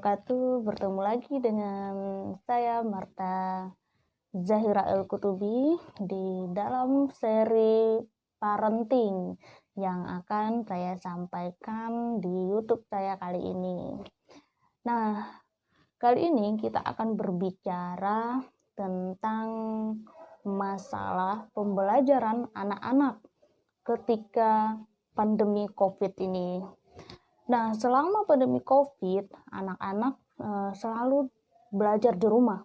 wabarakatuh. Bertemu lagi dengan saya Marta Zahira El-Kutubi di dalam seri parenting yang akan saya sampaikan di YouTube saya kali ini. Nah, kali ini kita akan berbicara tentang masalah pembelajaran anak-anak ketika pandemi COVID ini. Nah, selama pandemi COVID, anak-anak selalu belajar di rumah.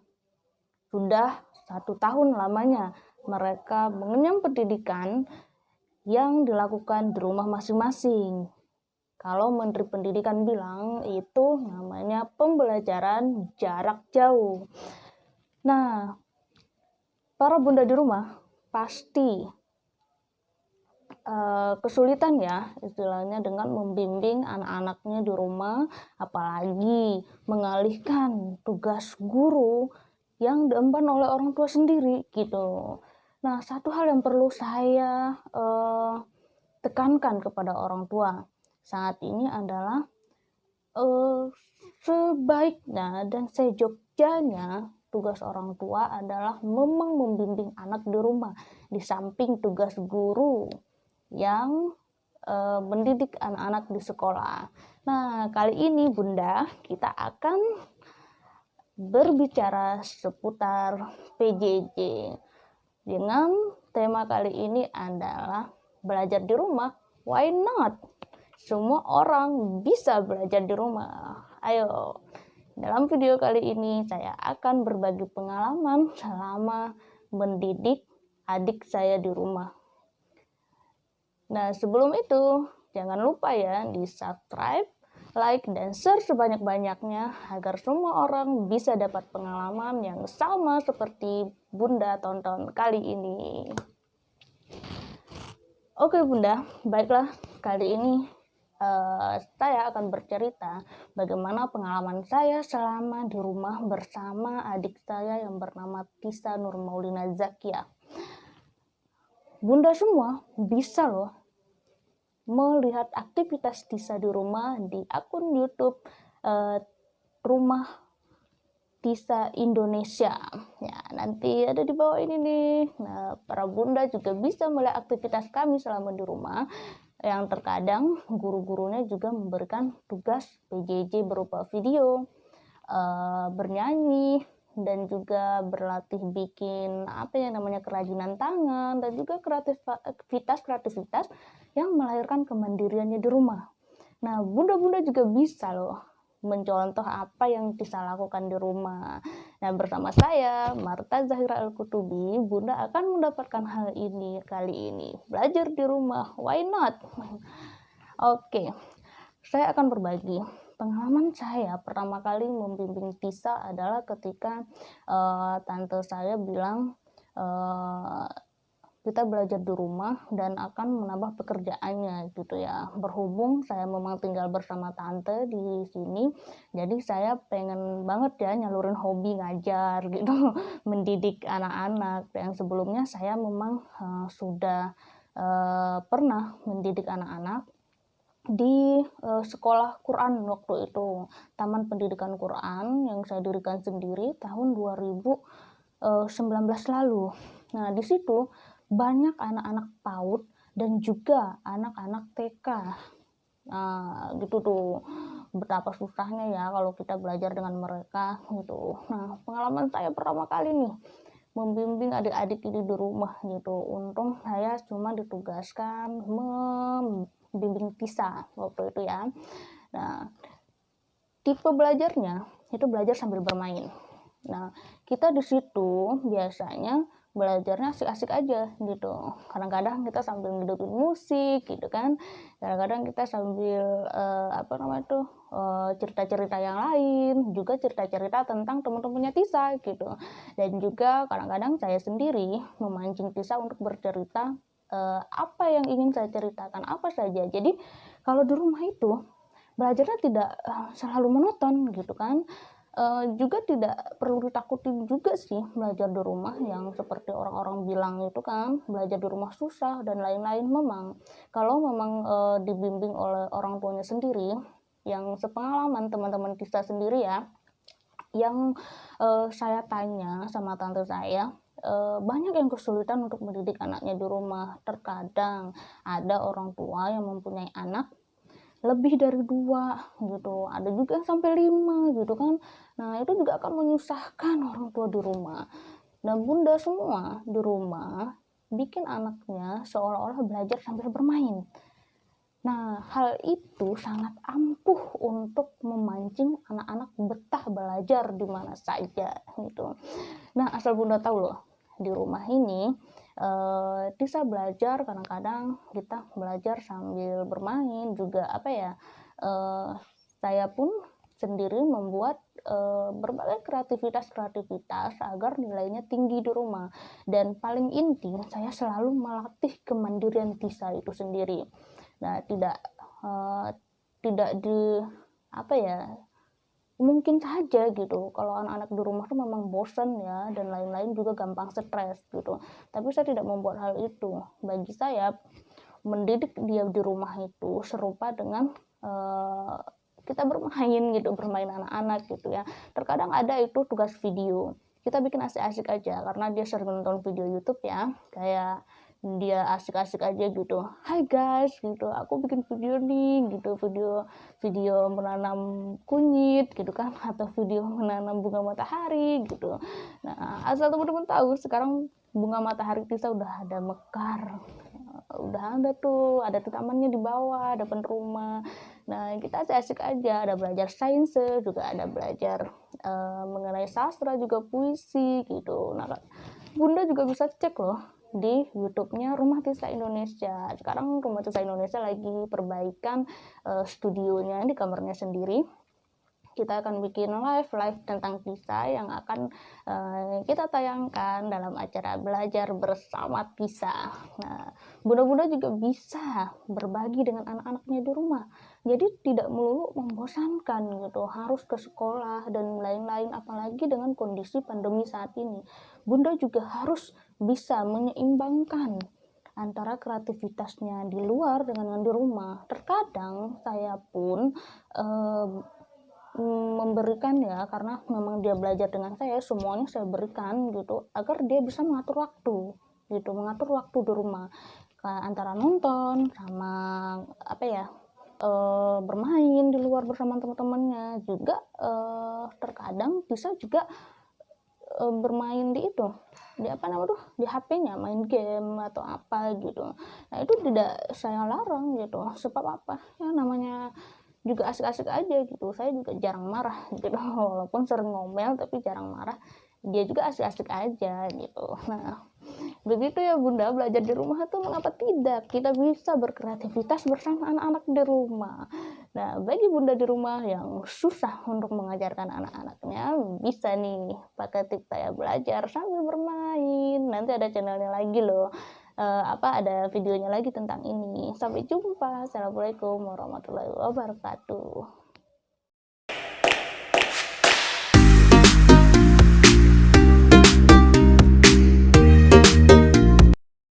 Sudah 1 tahun lamanya mereka mengenyam pendidikan yang dilakukan di rumah masing-masing. Kalau Menteri Pendidikan bilang itu namanya pembelajaran jarak jauh. Nah, para bunda di rumah pasti kesulitan ya istilahnya dengan membimbing anak-anaknya di rumah, apalagi mengalihkan tugas guru yang diemban oleh orang tua sendiri gitu. Nah, satu hal yang perlu saya tekankan kepada orang tua saat ini adalah sebaiknya dan sejognyanya tugas orang tua adalah memang membimbing anak di rumah di samping tugas guru yang mendidik anak-anak di sekolah. Nah, kali ini Bunda, kita akan berbicara seputar PJJ. Dengan tema kali ini adalah belajar di rumah, why not? Semua orang bisa belajar di rumah. Ayo, dalam video kali ini saya akan berbagi pengalaman selama mendidik adik saya di rumah. Nah, sebelum itu, jangan lupa ya di-subscribe, like, dan share sebanyak-banyaknya agar semua orang bisa dapat pengalaman yang sama seperti Bunda tonton kali ini. Oke Bunda, baiklah, kali ini saya akan bercerita bagaimana pengalaman saya selama di rumah bersama adik saya yang bernama Tisa Nur Maulina Zakia. Bunda semua bisa loh melihat aktivitas Tisa di rumah di akun YouTube Rumah Tisa Indonesia. Ya, nanti ada di bawah ini nih. Nah, para bunda juga bisa melihat aktivitas kami selama di rumah. Yang terkadang guru-gurunya juga memberikan tugas PJJ berupa video, bernyanyi, dan juga berlatih bikin apa yang namanya kerajinan tangan dan juga kreativitas yang melahirkan kemandiriannya di rumah. Nah, bunda-bunda juga bisa loh mencontoh apa yang bisa lakukan di rumah. Nah, bersama saya Marta Zahira El-Kutubi, Bunda akan mendapatkan hal ini kali ini. Belajar di rumah, why not? Oke, saya akan berbagi pengalaman saya pertama kali membimbing Tisa adalah ketika tante saya bilang kita belajar di rumah dan akan menambah pekerjaannya gitu ya. Berhubung saya memang tinggal bersama tante di sini, jadi saya pengen banget ya nyalurin hobi ngajar gitu, mendidik anak-anak. Yang sebelumnya saya memang sudah pernah mendidik anak-anak di sekolah Quran waktu itu, Taman Pendidikan Quran yang saya dirikan sendiri tahun 2019 lalu. Nah, di situ banyak anak-anak PAUD dan juga anak-anak TK. Nah, gitu tuh. Betapa susahnya ya kalau kita belajar dengan mereka gitu. Nah, pengalaman saya pertama kali nih membimbing adik-adik ini di rumah gitu. Untung saya cuma ditugaskan membimbing Tisa waktu itu ya. Nah, tipe belajarnya itu belajar sambil bermain. Nah, kita di situ biasanya belajarnya asik-asik aja gitu. Kadang-kadang kita sambil ngidupin musik gitu kan. Kadang-kadang kita sambil cerita-cerita yang lain, juga cerita-cerita tentang teman-temannya Tisa gitu. Dan juga kadang-kadang saya sendiri memancing Tisa untuk bercerita apa yang ingin saya ceritakan, apa saja. Jadi kalau di rumah itu belajarnya tidak selalu monoton gitu kan. Juga tidak perlu ditakutin juga sih belajar di rumah yang seperti orang-orang bilang itu kan belajar di rumah susah dan lain-lain. Memang kalau memang dibimbing oleh orang tuanya sendiri yang sepengalaman teman-teman Tisa sendiri ya, yang saya tanya sama tante saya, banyak yang kesulitan untuk mendidik anaknya di rumah. Terkadang ada orang tua yang mempunyai anak lebih dari 2 gitu, ada juga yang sampai 5 gitu kan. Nah, itu juga akan menyusahkan orang tua di rumah. Dan bunda semua di rumah bikin anaknya seolah-olah belajar sambil bermain. Nah, hal itu sangat ampuh untuk memancing anak-anak betah belajar di mana saja gitu. Nah, asal bunda tahu loh, di rumah ini bisa belajar, kadang-kadang kita belajar sambil bermain juga, apa ya, saya pun sendiri membuat berbagai kreativitas agar nilainya tinggi di rumah. Dan paling inti, saya selalu melatih kemandirian Tisa itu sendiri. Nah, tidak di apa ya, mungkin saja gitu kalau anak-anak di rumah tuh memang bosan ya, dan lain-lain, juga gampang stres gitu. Tapi saya tidak membuat hal itu. Bagi saya, mendidik dia di rumah itu serupa dengan kita bermain gitu, bermain anak-anak gitu ya. Terkadang ada itu tugas video, kita bikin asik-asik aja karena dia sering nonton video YouTube ya, kayak dia asik-asik aja gitu, hai guys gitu, aku bikin video nih gitu, video menanam kunyit gitu kan, atau video menanam bunga matahari gitu. Nah, asal teman-teman tahu, sekarang bunga matahari Tisa udah ada mekar, udah ada tuh tamannya di bawah depan rumah. Nah, kita asik-asik aja, ada belajar sains juga, ada belajar mengenai sastra juga, puisi gitu. Nah, bunda juga bisa cek loh di YouTube-nya Rumah Tisa Indonesia. Sekarang Rumah Tisa Indonesia lagi perbaikan studionya di kamarnya sendiri. Kita akan bikin live tentang Tisa yang akan kita tayangkan dalam acara belajar bersama Tisa. Nah, bunda-bunda juga bisa berbagi dengan anak-anaknya di rumah. Jadi tidak melulu membosankan gitu, harus ke sekolah dan lain-lain, apalagi dengan kondisi pandemi saat ini. Bunda juga harus bisa menyeimbangkan antara kreativitasnya di luar dengan yang di rumah. Terkadang saya pun memberikan ya, karena memang dia belajar dengan saya, semuanya saya berikan gitu, agar dia bisa mengatur waktu gitu, mengatur waktu di rumah antara nonton sama apa ya, bermain di luar bersama teman-temannya juga. Terkadang bisa juga bermain di itu, di apa namanya tuh, di HP-nya main game atau apa gitu. Nah, itu tidak saya larang gitu, sebab apa ya, namanya juga asik-asik aja gitu. Saya juga jarang marah gitu, walaupun sering ngomel tapi jarang marah, dia juga asik-asik aja gitu. Nah, begitu ya bunda, belajar di rumah tuh mengapa tidak kita bisa berkreativitas bersama anak-anak di rumah. Nah, bagi bunda di rumah yang susah untuk mengajarkan anak-anaknya, bisa nih pakai tips saya belajar sambil bermain. Nanti ada channelnya lagi loh, ada videonya lagi tentang ini. Sampai jumpa. Assalamualaikum warahmatullahi wabarakatuh.